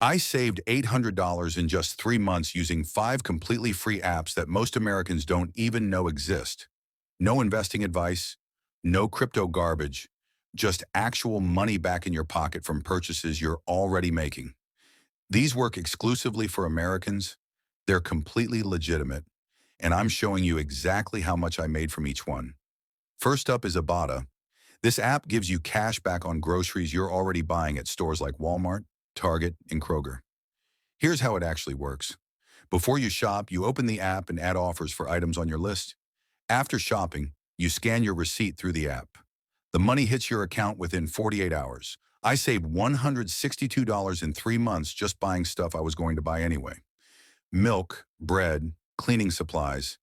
I saved $800 in just 3 months using 5 completely free apps that most Americans don't even know exist. No investing advice, no crypto garbage, just actual money back in your pocket from purchases you're already making. These work exclusively for Americans. They're completely legitimate, and I'm showing you exactly how much I made from each one. First up is Ibotta. This app gives you cash back on groceries you're already buying at stores like Walmart, Target, and Kroger. Here's how it actually works. Before you shop, you open the app and add offers for items on your list. After shopping, you scan your receipt through the app. The money hits your account within 48 hours. I saved $162 in 3 months just buying stuff I was going to buy anyway. Milk, bread, cleaning supplies.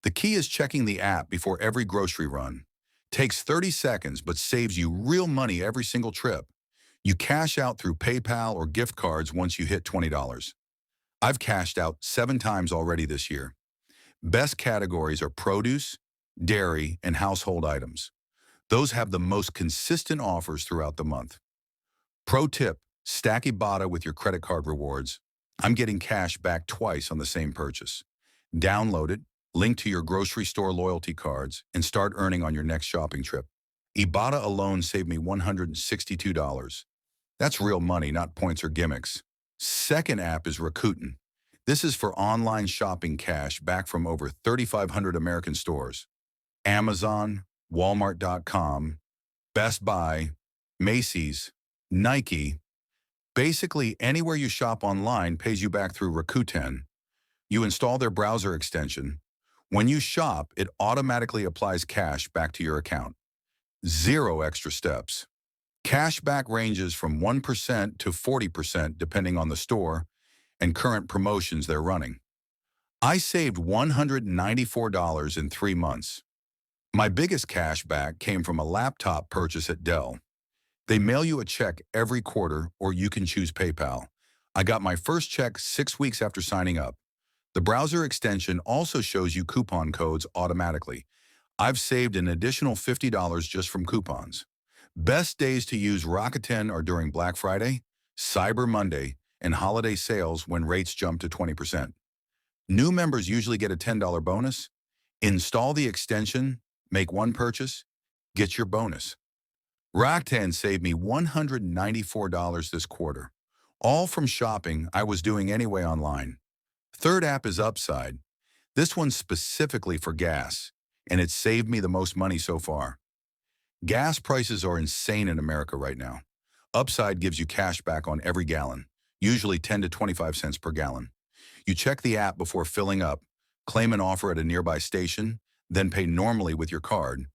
The key is checking the app before every grocery run. Takes 30 seconds but saves you real money every single trip. You cash out through PayPal or gift cards once you hit $20. I've cashed out 7 times already this year. Best categories are produce, dairy, and household items. Those have the most consistent offers throughout the month. Pro tip, stack Ibotta with your credit card rewards. I'm getting cash back twice on the same purchase. Download it, link to your grocery store loyalty cards, and start earning on your next shopping trip. Ibotta alone saved me $162. That's real money, not points or gimmicks. Second app is Rakuten. This is for online shopping cash back from over 3,500 American stores. Amazon, Walmart.com, Best Buy, Macy's, Nike. Basically, anywhere you shop online pays you back through Rakuten. You install their browser extension. When you shop, it automatically applies cash back to your account. Zero extra steps. Cashback ranges from 1% to 40% depending on the store and current promotions they're running. I saved $194 in 3 months. My biggest cashback came from a laptop purchase at Dell. They mail you a check every quarter, or you can choose PayPal. I got my first check 6 weeks after signing up. The browser extension also shows you coupon codes automatically. I've saved an additional $50 just from coupons. Best days to use Rakuten are during Black Friday, Cyber Monday, and holiday sales when rates jump to 20%. New members usually get a $10 bonus. Install the extension, make one purchase, get your bonus. Rakuten saved me $194 this quarter, all from shopping I was doing anyway online. Third app is Upside. This one's specifically for gas, and it saved me the most money so far. Gas prices are insane in America right now. Upside gives you cash back on every gallon, usually 10 to 25 cents per gallon. You check the app before filling up, claim an offer at a nearby station, then pay normally with your card.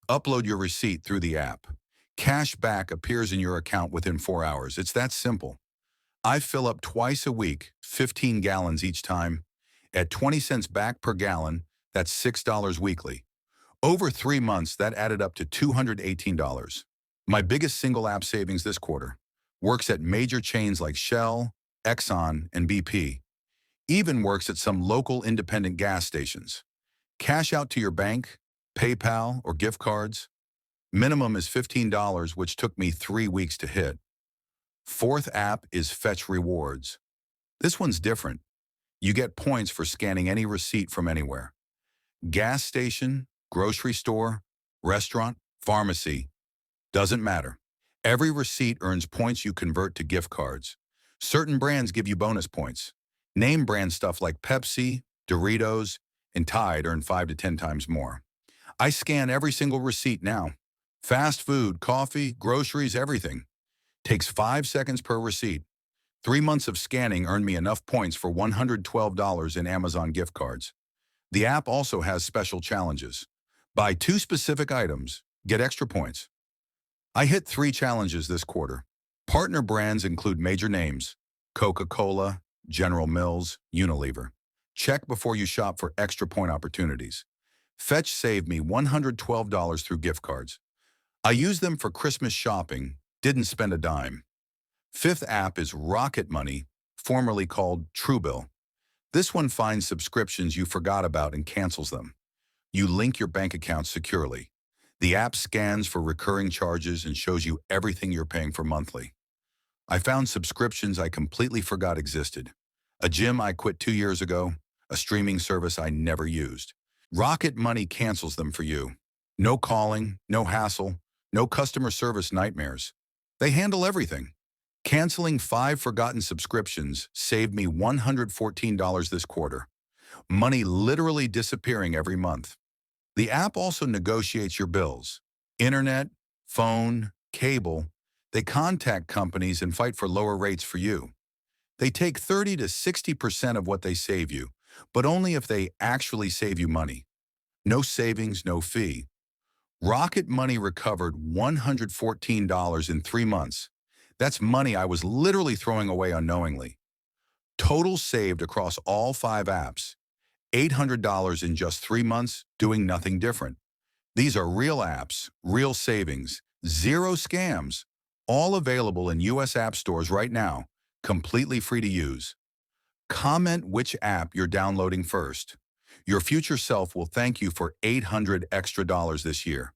Upload your receipt through the app. Cash back appears in your account within 4 hours. It's that simple. I fill up twice a week, 15 gallons each time. At 20 cents back per gallon, that's $6 weekly. Over 3 months, that added up to $218. My biggest single app savings this quarter. Works at major chains like Shell, Exxon, and BP. Even works at some local independent gas stations. Cash out to your bank, PayPal, or gift cards. Minimum is $15, which took me 3 weeks to hit. Fourth app is Fetch Rewards. This one's different. You get points for scanning any receipt from anywhere. Gas station, grocery store, restaurant, pharmacy, doesn't matter. Every receipt earns points you convert to gift cards. Certain brands give you bonus points. Name brand stuff like Pepsi, Doritos, and Tide earn 5 to 10 times more. I scan every single receipt now. Fast food, coffee, groceries, everything. Takes 5 seconds per receipt. 3 months of scanning earned me enough points for $112 in Amazon gift cards. The app also has special challenges. Buy 2 specific items, get extra points. I hit 3 challenges this quarter. Partner brands include major names: Coca-Cola, General Mills, Unilever. Check before you shop for extra point opportunities. Fetch saved me $112 through gift cards. I used them for Christmas shopping, didn't spend a dime. Fifth app is Rocket Money, formerly called Truebill. This one finds subscriptions you forgot about and cancels them. You link your bank account securely. The app scans for recurring charges and shows you everything you're paying for monthly. I found subscriptions I completely forgot existed. A gym I quit 2 years ago, a streaming service I never used. Rocket Money cancels them for you. No calling, no hassle, no customer service nightmares. They handle everything. Canceling 5 forgotten subscriptions saved me $114 this quarter. Money literally disappearing every month. The app also negotiates your bills. Internet, phone, cable. They contact companies and fight for lower rates for you. They take 30 to 60% of what they save you, but only if they actually save you money. No savings, no fee. Rocket Money recovered $114 in 3 months. That's money I was literally throwing away unknowingly. Total saved across all 5 apps. $800 in just 3 months, doing nothing different. These are real apps, real savings, zero scams, all available in US app stores right now, completely free to use. Comment which app you're downloading first. Your future self will thank you for $800 extra this year.